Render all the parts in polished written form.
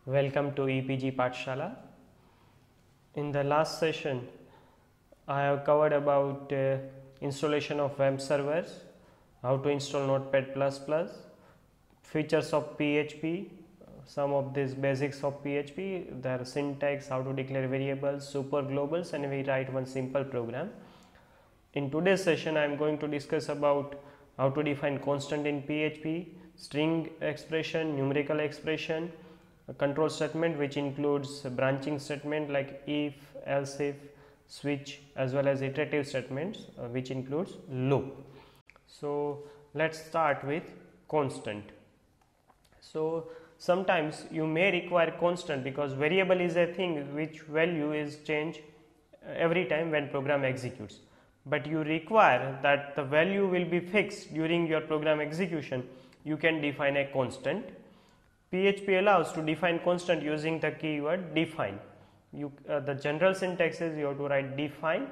Welcome to EPG Pathshala. In the last session, I have covered about installation of web servers, how to install Notepad++, features of PHP, some of these basics of PHP, their syntax, how to declare variables, super globals, and we write one simple program. In today's session, I am going to discuss about how to define constant in PHP, string expression, numerical expression, a control statement which includes a branching statement like if, else if, switch, as well as iterative statements which includes loop. So let's start with constant. So sometimes you may require constant because variable is a thing which value is changed every time when program executes, but you require that the value will be fixed during your program execution. You can define a constant. PHP allows to define constant using the keyword define. The general syntax is you have to write define,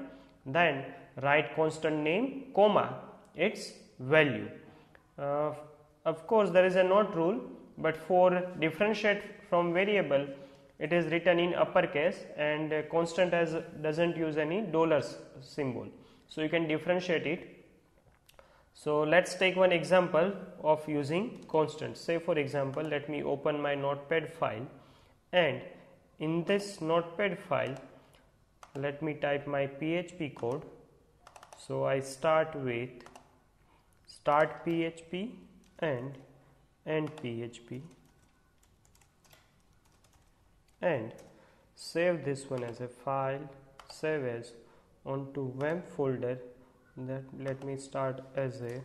then write constant name, comma, its value. Of course, there is a not rule, but for differentiate from variable, it is written in uppercase, and constant doesn't use any dollar symbol. So you can differentiate it. So let's take one example of using constant. Say for example, let me open my notepad file, and in this notepad file let me type my PHP code. So I start with start PHP and end PHP, and save this one as a file, save as onto web folder. That let me start as a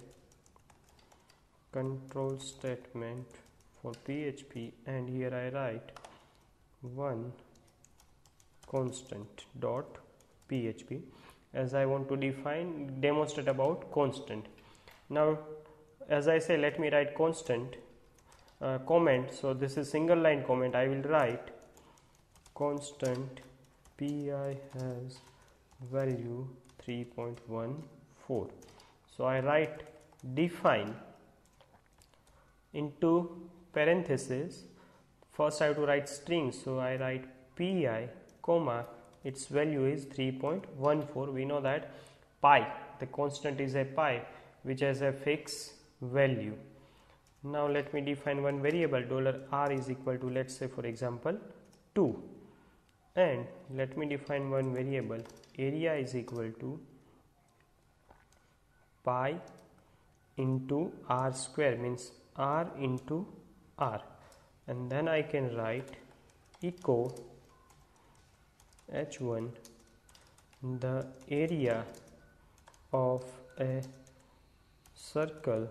control statement for PHP, and here I write one constant dot PHP as I want to demonstrate about constant. Now as I say, let me write constant comment. So this is single line comment. I will write constant pi has value 3.14. So I write define into parenthesis. First I have to write string, so I write pi comma its value is 3.14. We know that pi, the constant is a pi which has a fixed value. Now let me define one variable $r is equal to, let's say for example 2, and let me define one variable area is equal to pi into r square, means r into r, and then I can write echo h1 the area of a circle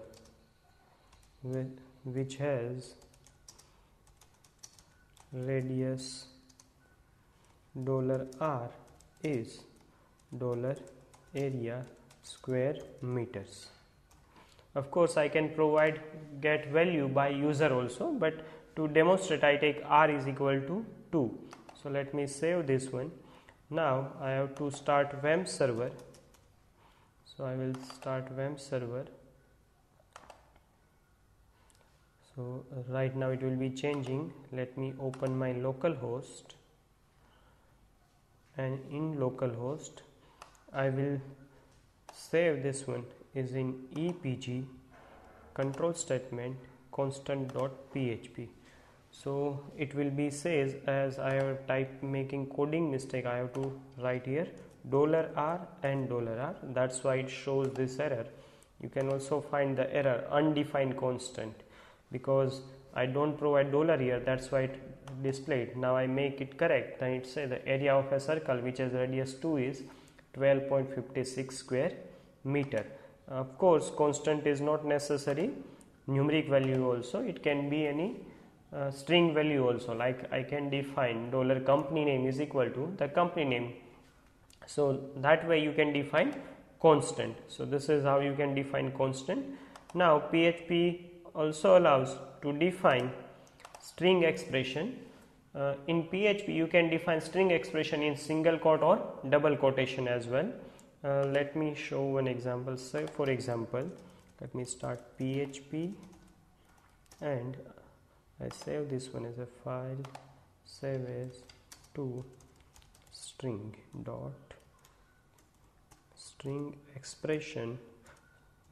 which has radius $r is $area square meters. Of course I can get value by user also, but to demonstrate I take r is equal to 2. So let me save this one. Now I have to start web server. So I will start web server. So right now it will be changing. Let me open my local host, and in localhost I will save this one is in EPG control statement constant.php. So it will be says, as I have typed making coding mistake, I have to write here $r and $r. That's why it shows this error. You can also find the error undefined constant, because I don't provide $, here, that's why it displayed. Now I make it correct, then it says the area of a circle which has radius 2 is 12.56 square meter. Of course constant is not necessary numeric value also, it can be any string value also, like I can define $company name is equal to the company name. So that way you can define constant. So this is how you can define constant. Now PHP also allows to define string expression. In PHP you can define string expression in single quote or double quotation as well. Let me show one example. Say for example, let me start PHP and I save this one as a file, save as to string dot string expression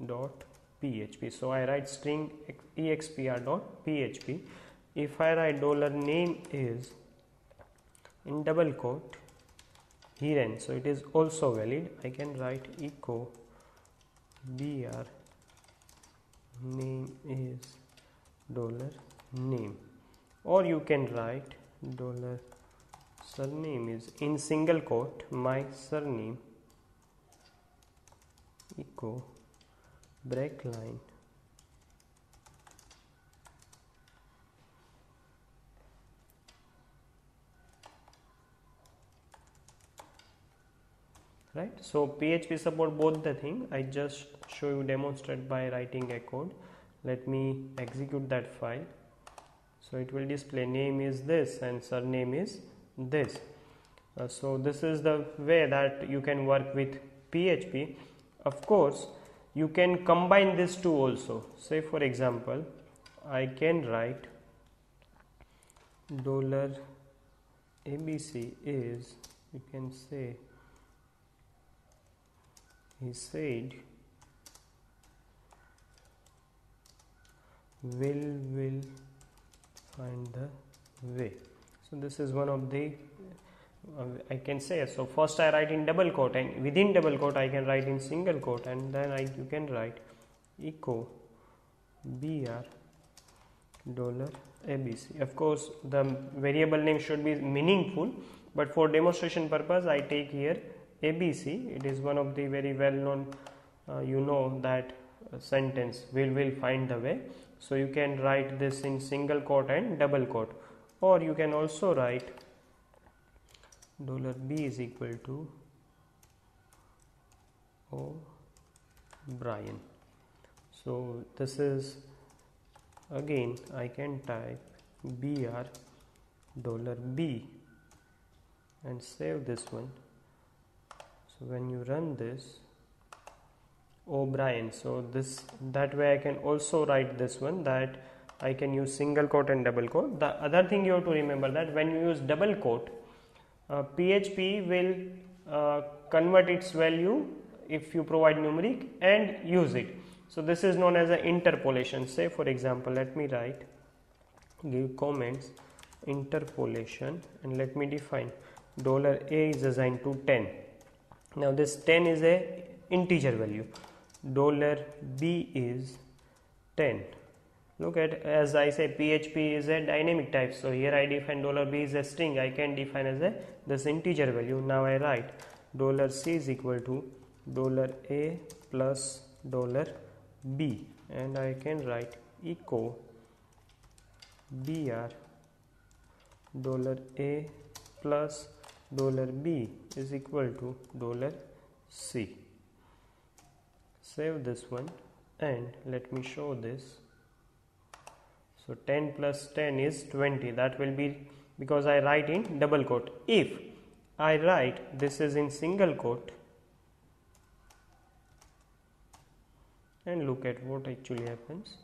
dot php. So I write string expr dot php. If I write $name is in double quote heren, so it is also valid. I can write echo br name is $name, or you can write $surname is in single quote my surname echo break line right. So PHP support both the thing. I just show you demonstrate by writing a code. Let me execute that file. So it will display name is this and surname is this. So this is the way that you can work with PHP. Of course you can combine these two also. Say for example I can write $abc is, you can say, he said will find the way. So this is one of the I can say. So first I write in double quote, and within double quote I can write in single quote, and then you can write echo br $abc. Of course the variable name should be meaningful, but for demonstration purpose I take here ABC. It is one of the very well known you know that sentence will find the way. So you can write this in single quote and double quote, or you can also write $b is equal to O'Brien. So this is, again I can type br $b and save this one. So when you run this O'Brien, so this that way I can also write this one, that I can use single quote and double quote. The other thing you have to remember that when you use double quote, PHP will convert its value if you provide numeric and use it. So this is known as an interpolation. Say for example, let me write, give comments interpolation, and let me define $a is assigned to 10. Now this 10 is a integer value, $b is 10. Look at, as I say, PHP is a dynamic type, so here I define $b is a string. I can define as a this integer value. Now I write $c is equal to $a plus $b, and I can write echo br $a plus $b is equal to $c. Save this one and let me show this. So 10 plus 10 is 20. That will be because I write in double quote. If I write this is in single quote, and look at what actually happens.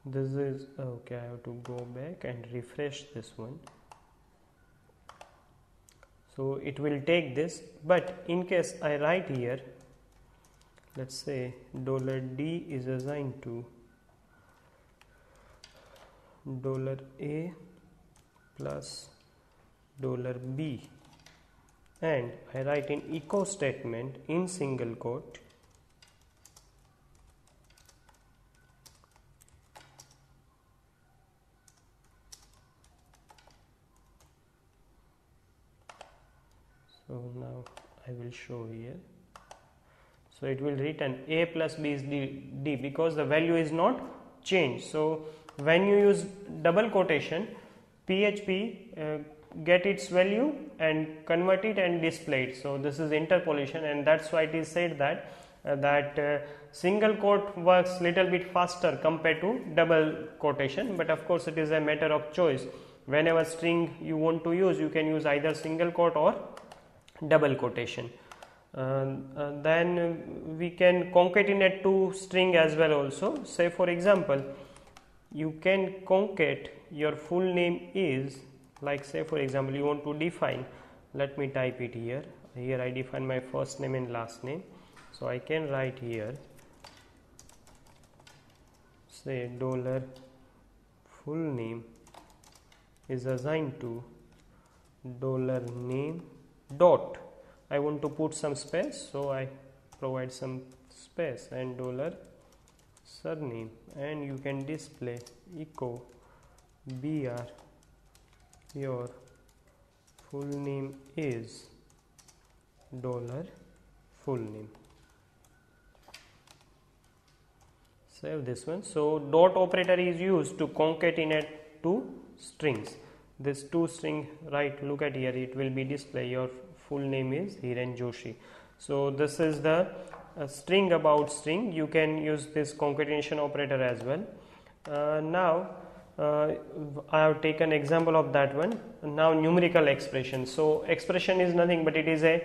This is okay. I have to go back and refresh this one. So it will take this, but in case I write here, let's say $d is assigned to $a plus $b, and I write in echo statement in single quote so now I will show here. So it will return a plus b is d because the value is not changed. So when you use double quotation, PHP get its value and convert it and display it. So this is interpolation, and that's why it is said that single quote works little bit faster compared to double quotation. But of course it is a matter of choice. Whenever string you want to use, you can use either single quote or double quotation. Then we can concatenate two string as well also. Say for example, you can concat your full name is, like say for example you want to define, let me type it here. Here I define my first name and last name, so I can write here, say dollar full name is assigned to dollar name dot, I want to put some space, so I provide some space, and dollar surname, and you can display echo br your full name is dollar full name. Save this one. So dot operator is used to concatenate two strings. This two string, right, look at here, it will be display your full name is Hiren Joshi. So this is the string about string. You can use this concatenation operator as well. Now I have taken example of that one. Now numerical expression. So expression is nothing but it is a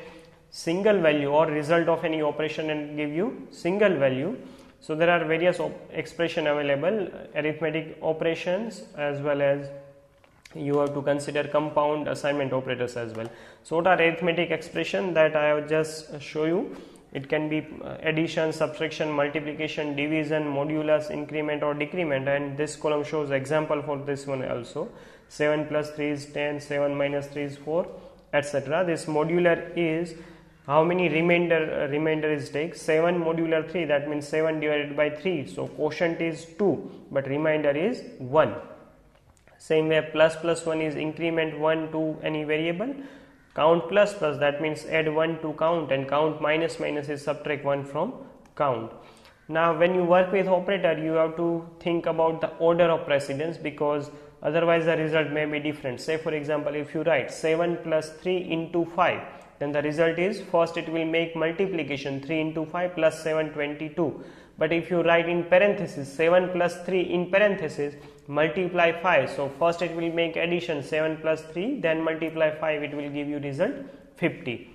single value or result of any operation and give you single value. So there are various expression available, arithmetic operations, as well as you have to consider compound assignment operators as well. So what are arithmetic expression that I have just show you? It can be addition, subtraction, multiplication, division, modulus, increment or decrement, and this column shows example for this one also. 7 plus 3 is 10, 7 minus 3 is 4, etc. This modular is how many remainder is take, 7 modular 3, that means 7 divided by 3, so quotient is 2 but remainder is 1. Same way plus plus 1 is increment 1 to any variable, count plus plus, that means add 1 to count, and count minus minus is subtract 1 from count. Now when you work with operator you have to think about the order of precedence, because otherwise the result may be different. Say for example if you write 7 plus 3 into 5, then the result is first it will make multiplication 3 into 5 plus 7 22, but if you write in parenthesis 7 plus 3 in parenthesis multiply 5, so first it will make addition 7 plus 3, then multiply 5, it will give you result 50.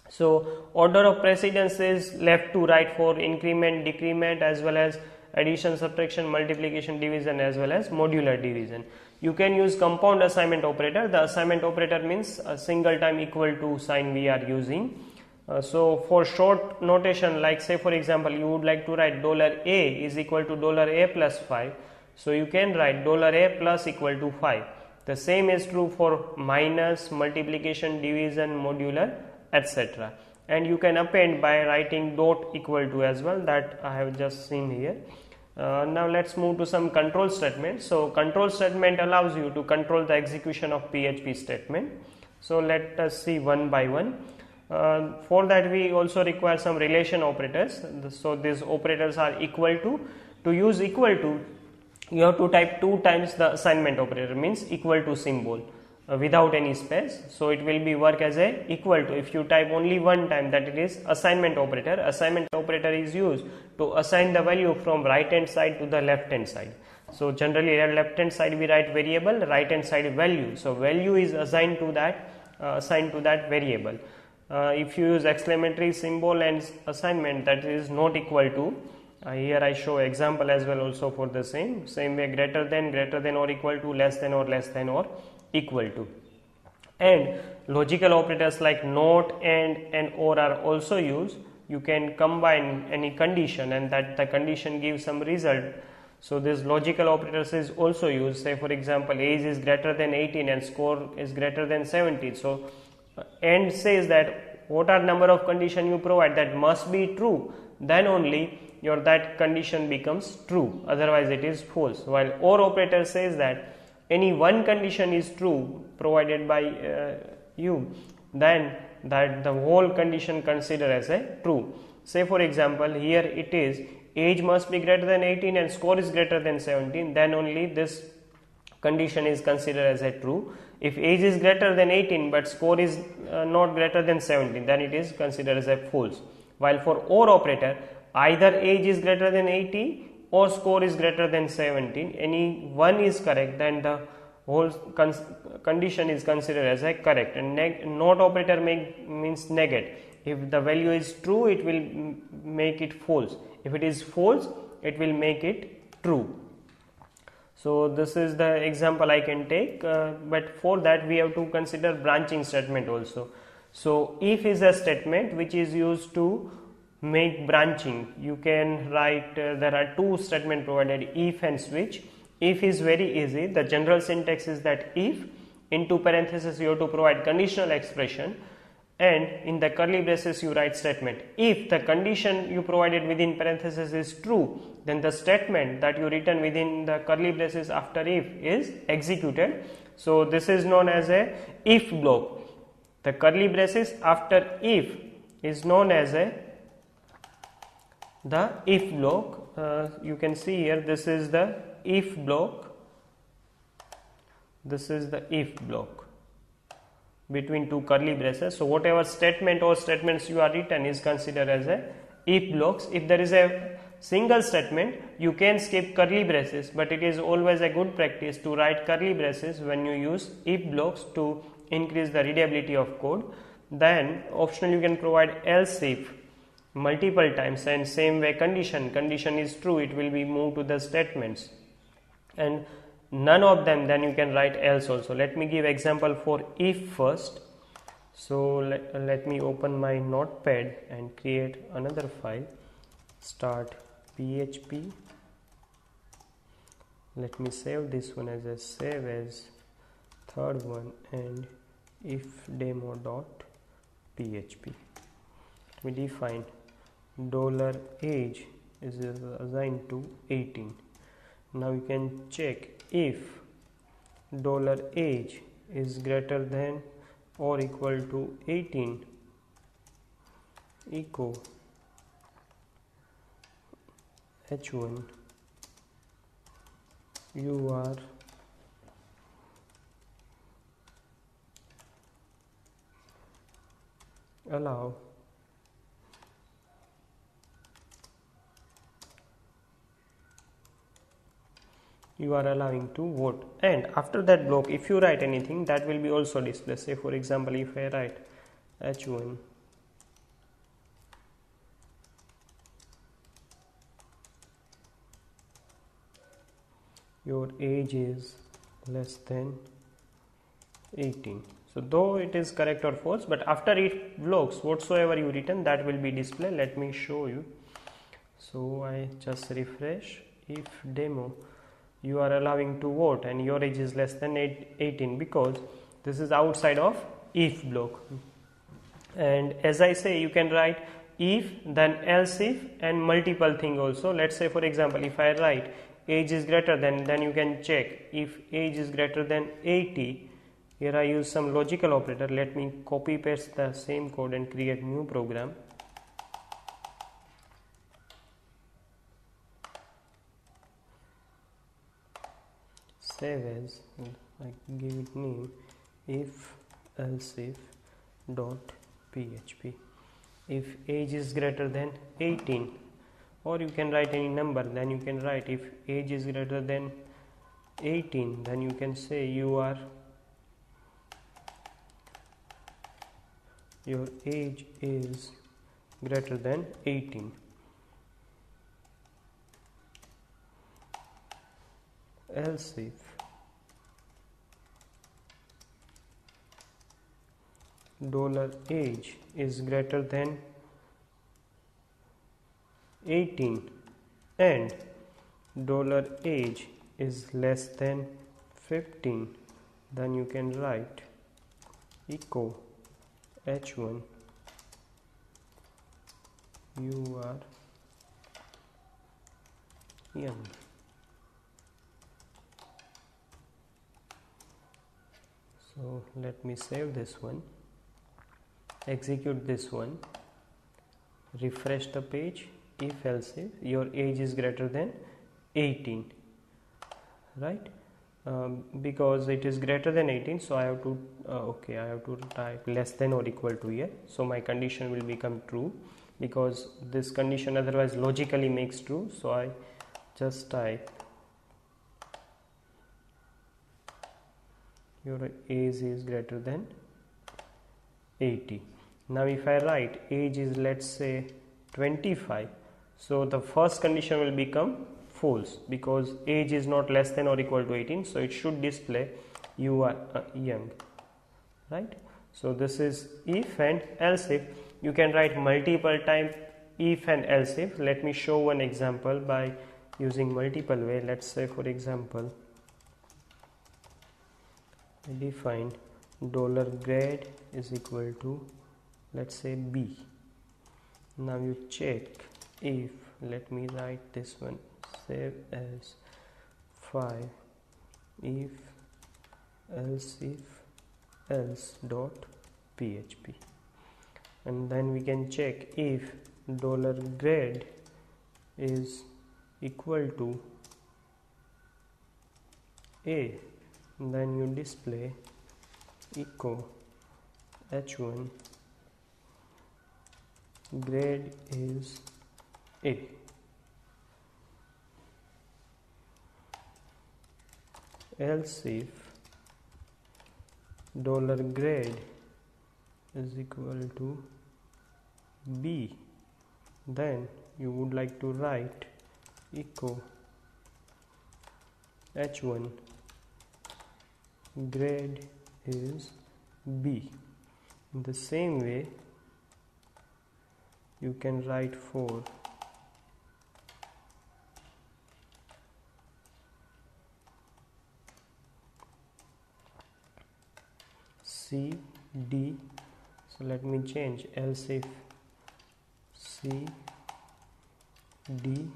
So order of precedence is left to right for increment, decrement, as well as addition, subtraction, multiplication, division, as well as modular division. You can use compound assignment operator. The assignment operator means a single time equal to sign we are using. So for short notation, like say for example you would like to write $A is equal to $A plus 5, so you can write $A plus equal to 5. The same is true for minus, multiplication, division, modular, etc. And you can append by writing dot equal to as well, that I have just seen here. Now let's move to some control statement. So control statement allows you to control the execution of PHP statement. So let us see one by one. For that we also require some relation operators. So these operators are equal to. To use equal to, you have to type 2 times the assignment operator, means equal to symbol without any space. So it will be work as a equal to. If you type only one time, that it is assignment operator. Assignment operator is used to assign the value from right hand side to the left hand side. So generally at left hand side we write variable, right hand side value. So value is assigned to that variable. If you use exclamatory symbol and assignment, that is not equal to. Here I show example as well also for the same way, greater than or equal to, less than or equal to. And logical operators like not, and or are also used. You can combine any condition and that the condition gives some result. So this logical operators is also used. Say for example age is greater than 18 and score is greater than 70. So and says that what are number of condition you provide that must be true, then only your that condition becomes true, otherwise it is false. While or operator says that any one condition is true provided by you, then that the whole condition considered as a true. Say for example here it is age must be greater than 18 and score is greater than 17, then only this condition is considered as a true. If age is greater than 18 but score is not greater than 17, then it is considered as a false. While for or operator, either age is greater than 18 or score is greater than 17, any one is correct, then the whole condition is considered as a correct. And not operator means negate. If the value is true, it will make it false. If it is false, it will make it true. So this is the example I can take, but for that we have to consider branching statement also. So if is a statement which is used to make branching. You can write, there are two statements provided, if and switch. If is very easy. The general syntax is that if into parenthesis you have to provide conditional expression, and in the curly braces you write statement. If the condition you provided within parenthesis is true, then the statement that you written within the curly braces after if is executed. So this is known as a if block. The curly braces after if is known as the if block. You can see here, this is the if block, this is the if block between two curly braces. So whatever statement or statements you are written is considered as a if blocks. If there is a single statement, you can skip curly braces, but it is always a good practice to write curly braces when you use if blocks to increase the readability of code. Then optional you can provide else if multiple times, and same way condition is true, it will be moved to the statements, and none of them, then you can write else also. Let me give example for if first. So let me open my notepad and create another file, start PHP. Let me save this one as a save as third one, and if demo.php. We define $age is assigned to 18. Now you can check if $age is greater than or equal to 18, echo h1 you are allow you are allowing to vote. And after that block, if you write anything, that will be also displayed. Say for example, if I write h1 your age is less than 18. So though it is correct or false, but after if blocks, whatsoever you written, that will be displayed. Let me show you. So I just refresh. If demo, you are allowing to vote and your age is less than 18, because this is outside of if block. And as I say, you can write if, then else if, and multiple thing also. Let's say for example, if I write age is greater than, then you can check if age is greater than 80. Here I use some logical operator. Let me copy paste the same code and create new program. Save as, I give it name if else if dot php. If age is greater than 18, or you can write any number, then you can write if age is greater than 18, then you can say your age is greater than 18. Else if $age is greater than 18 and $age is less than 15, then you can write echo h1 you are young. So let me save this one, execute this one, refresh the page. If else if your age is greater than 18, right? Because it is greater than 18, so I have to I have to type less than or equal to here, so my condition will become true, because this condition otherwise logically makes true. So I just type your age is greater than 80. Now if I write age is, let's say 25, so the first condition will become false because age is not less than or equal to 18, so it should display you are young, right? So this is if and else if. You can write multiple times if and else if. Let me show one example by using multiple way. Let's say, for example, I define $grade is equal to, let's say, B. Now you check if, let me write this one, save as 5 if else dot PHP, and then we can check if $grade is equal to A, then you display echo h1 grade is A. Else if $grade is equal to B, then you would like to write echo h1 grade is B. In the same way you can write for C, D. So let me change else if C, D,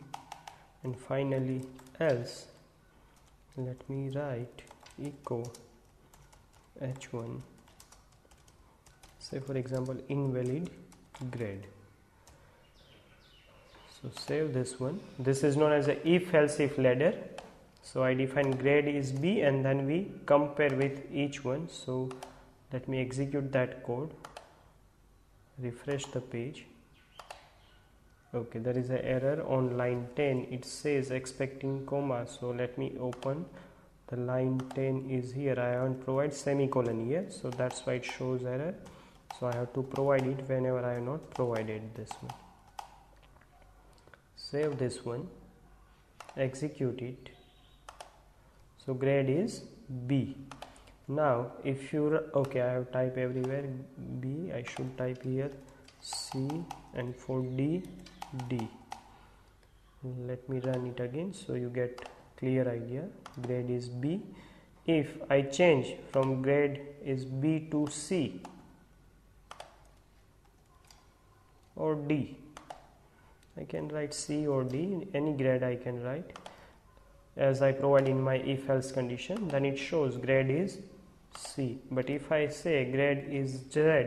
and finally else. Let me write echo h1, say for example invalid grade. So save this one. This is known as a if else if ladder. So I define grade is B and then we compare with each one. So let me execute that code, refresh the page. Okay, there is an error on line 10. It says expecting comma. So let me open the line 10 is here. I haven't provided semicolon here, so that's why it shows error. So I have to provide it whenever I have not provided this one. Save this one, execute it. So grade is B. Now if you, okay, I have typed everywhere B, I should type here C, and for D, D. Let me run it again so you get clear idea. Grade is B. If I change from grade is B to C or D, I can write C or D, any grade I can write as I provide in my if else condition, then it shows grade is C. But if I say grade is Z,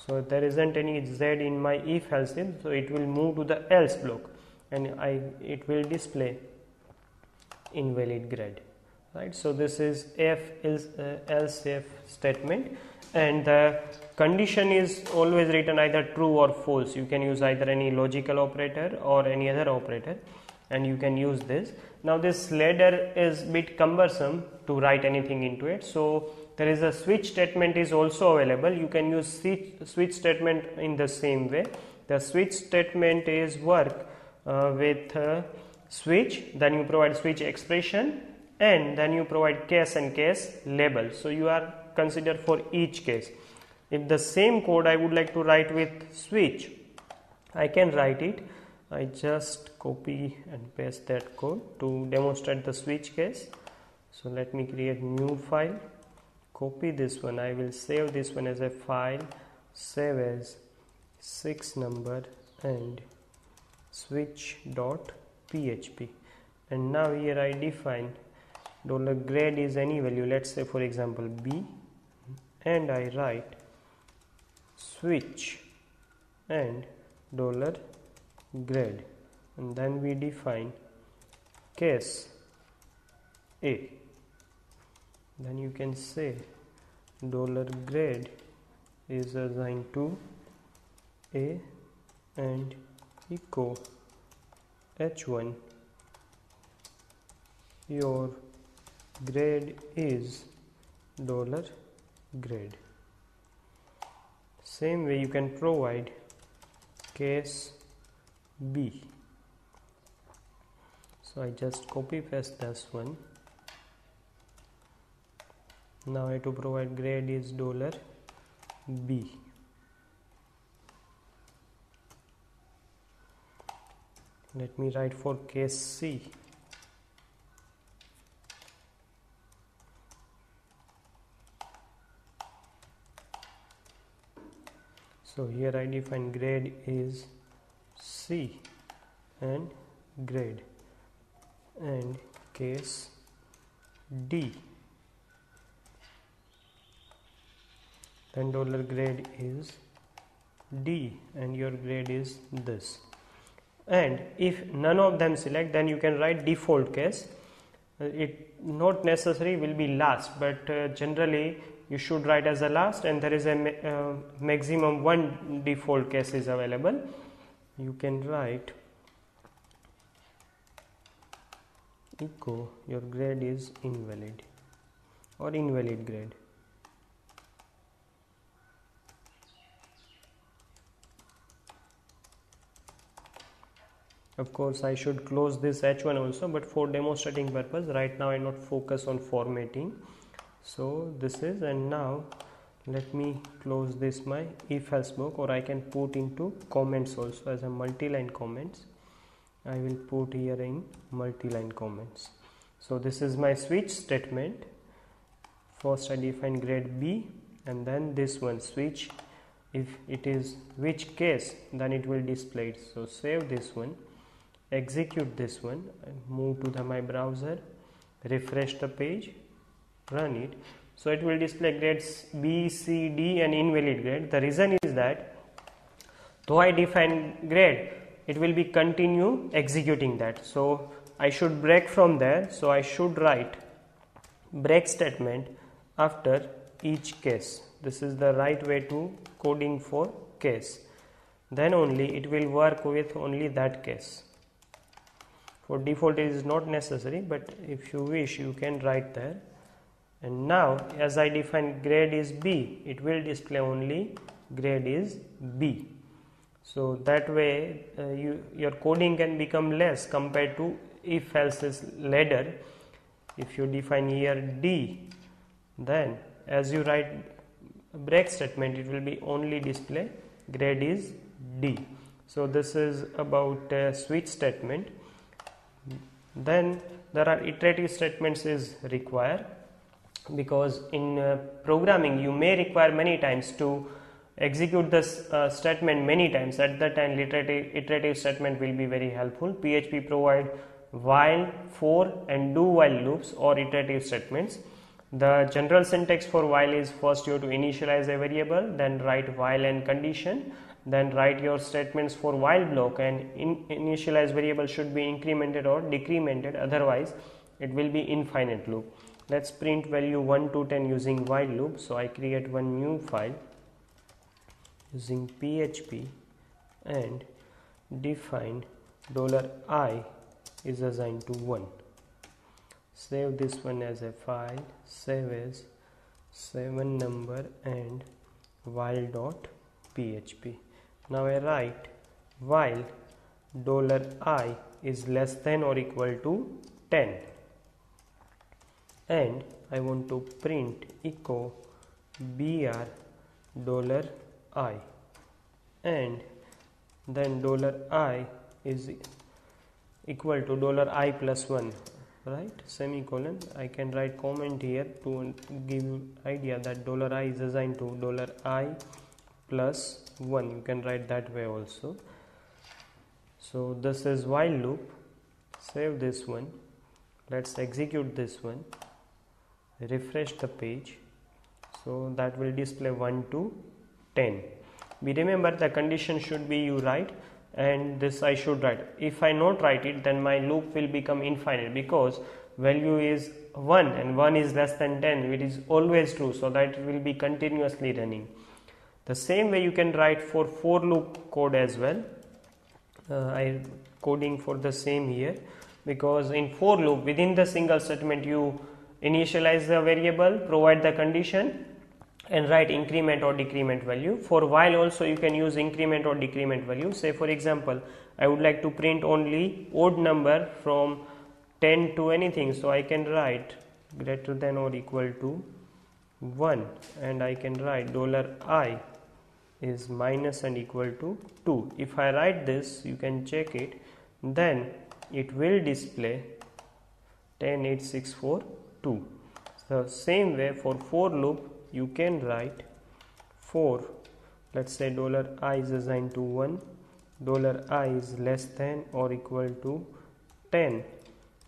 so there isn't any Z in my if else if, so it will move to the else block and it will display invalid grade, right? So this is else if statement, and the condition is always written either true or false. You can use either any logical operator or any other operator, and you can use this. Now this ladder is bit cumbersome to write anything into it, so there is a switch statement is also available. You can use switch statement in the same way. The switch statement is work with switch, then you provide switch expression, and then you provide case and case label. So you are considered for each case. If the same code I would like to write with switch, I can write it. I just copy and paste that code to demonstrate the switch case. So let me create new file, copy this one. I will save this one as a file, save as 6 number and switch.php, and now here I define $grade is any value, let's say for example B, and I write switch and $grade, and then we define case A. Then you can say $grade is assigned to A and echo h1 your grade is $grade. Same way you can provide case B. So So I just copy paste this one. Now I have to provide grade is $B. Let me write for case C. So here I define grade is C and grade, and case D, then $grade is D and your grade is this. And if none of them select, then you can write default case. It not necessary will be last, but generally you should write as a last, and there is a maximum one default case is available. You can write echo your grade is invalid or invalid grade. Of course I should close this H1 also, but for demonstrating purpose right now I not focus on formatting. So this is, and now let me close this my if else block, or I can put into comments also as a multi-line comments. I will put here in multi-line comments. So this is my switch statement. First I define grade B, and then this one switch, if it is which case, then it will display it. So save this one, execute this one, and move to my browser, refresh the page, run it. So it will display grades B, C, D and invalid grade. The reason is that though I define grade, it will be continue executing that. So I should break from there. So I should write break statement after each case. This is the right way to coding for case. Then only it will work with only that case. For default it is not necessary, but if you wish you can write there. And now as I define grade is B, it will display only grade is B. So that way your coding can become less compared to if else is ladder. If you define here D, then as you write break statement, it will be only display grade is D. So this is about switch statement. Then there are iterative statements is required, because in programming you may require many times to execute this statement many times. At that time iterative statement will be very helpful. PHP provide while, for and do while loops or iterative statements. The general syntax for while is first you have to initialize a variable, then write while and condition, then write your statements for while block, and initialize variable should be incremented or decremented, otherwise it will be infinite loop. Let's print value 1 to 10 using while loop. So I create one new file using PHP and define $I is assigned to 1. Save this one as a file, save as 7 number and while.php. Now I write while $I is less than or equal to 10, and I want to print echo br $I, and then $I is equal to $I plus 1, right, semicolon. I can write comment here to give you idea that $I is assigned to $I plus 1. You can write that way also. So this is while loop. Save this one, let's execute this one, refresh the page. So that will display 1 to 10. We remember the condition should be you write, and this I should write. If I not write it, then my loop will become infinite, because value is 1 and 1 is less than 10, it is always true, so that it will be continuously running. The same way you can write for loop code as well. I coding for the same here, because in for loop within the single statement you initialize the variable, provide the condition and write increment or decrement value. For while also you can use increment or decrement value. Say for example I would like to print only odd number from 10 to anything, so I can write greater than or equal to 1, and I can write $I is minus and equal to 2. If I write this, you can check it, then it will display 10, 8, 6, 4, 2. So same way for for loop you can write for, let's say $I is assigned to 1, $I is less than or equal to 10,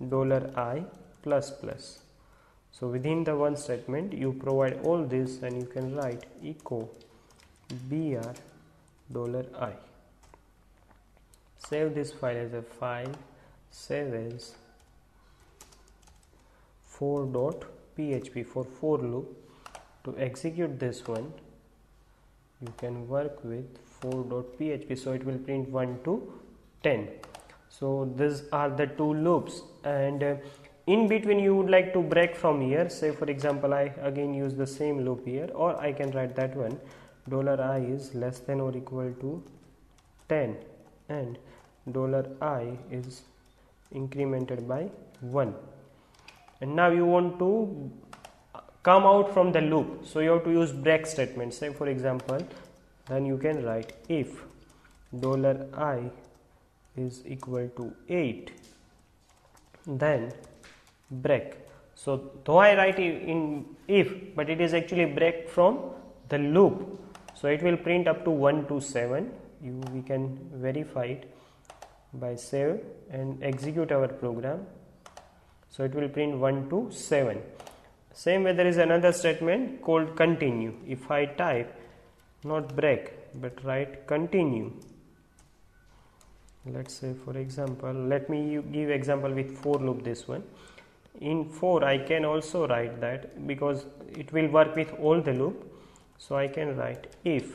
$I plus plus. So within the one statement you provide all this, and you can write echo br $I. Save this file as a file, save as for.php for for loop. To execute this one, you can work with for.php, so it will print 1 to 10. So these are the two loops, and in between you would like to break from here. Say for example, I again use the same loop here, or I can write that one, $I is less than or equal to 10, and $I is incremented by 1. And now you want to come out from the loop, so you have to use break statement. Say for example, then you can write if $I is equal to 8, then break. So though I write in if, but it is actually break from the loop, so it will print up to 1 to 7. We can verify it by save and execute our program. So it will print 1 to 7. Same way there is another statement called continue. If I type not break but write continue, let's say for example, let me give example with for loop, this one. In for I can also write that, because it will work with all the loop. So I can write if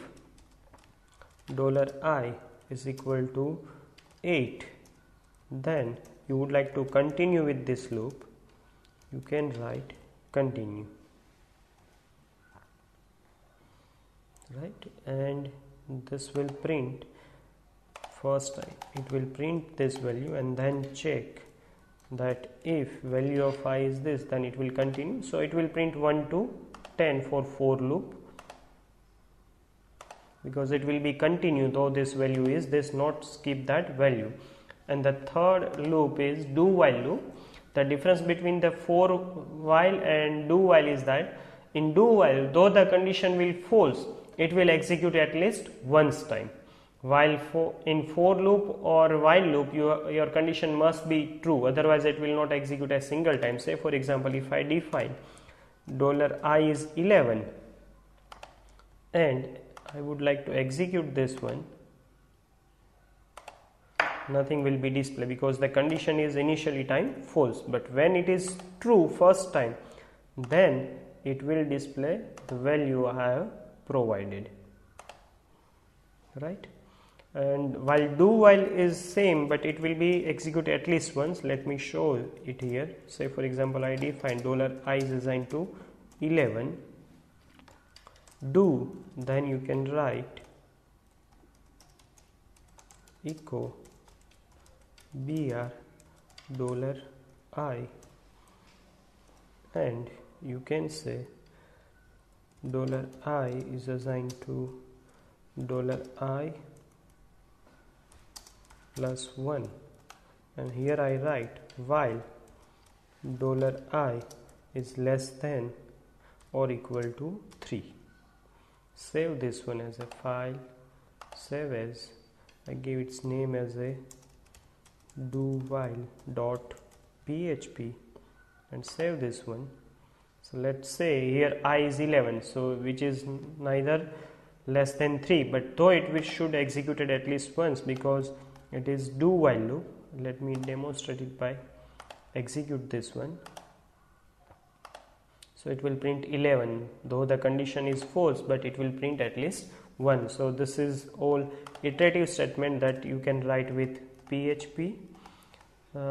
$I is equal to 8, then you would like to continue with this loop, you can write continue, right? And this will print, first it will print this value and then check that if value of I is this, then it will continue. So it will print 1 to 10 for loop, because it will be continue though this value is this, not skip that value. And the third loop is do while loop. The difference between the for while and do while is that in do while, though the condition will false, it will execute at least once time, while in for loop or while loop your condition must be true, otherwise it will not execute a single time. Say for example, if I define $I is 11 and I would like to execute this one, nothing will be displayed because the condition is initially time false, but when it is true first time, then it will display the value I have provided, right? And while do while is same, but it will be executed at least once. Let me show it here. Say for example, I define $I is assigned to 11, do, then you can write echo br $I, and you can say $I is assigned to $I plus 1, and here I write while $I is less than or equal to 3. Save this one as a file, save as, I give its name as a do while.php, and save this one. So let's say here I is 11, so which is neither less than 3, but though it should executed at least once because it is do while loop. Let me demonstrate it by execute this one. So it will print 11, though the condition is false, but it will print at least 1. So this is all iterative statement that you can write with PHP.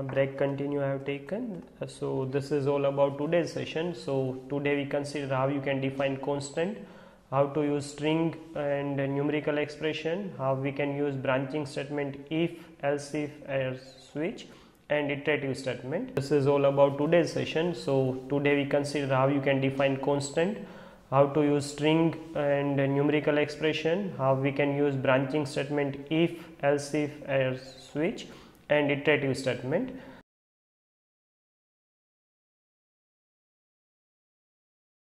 Break continue I have taken. So this is all about today's session. So today we consider how you can define constant, how to use string and numerical expression, how we can use branching statement if, else if, or switch, and iterative statement. This is all about today's session. So today we consider how you can define constant, how to use string and numerical expression, how we can use branching statement, if, else if, else switch, and iterative statement.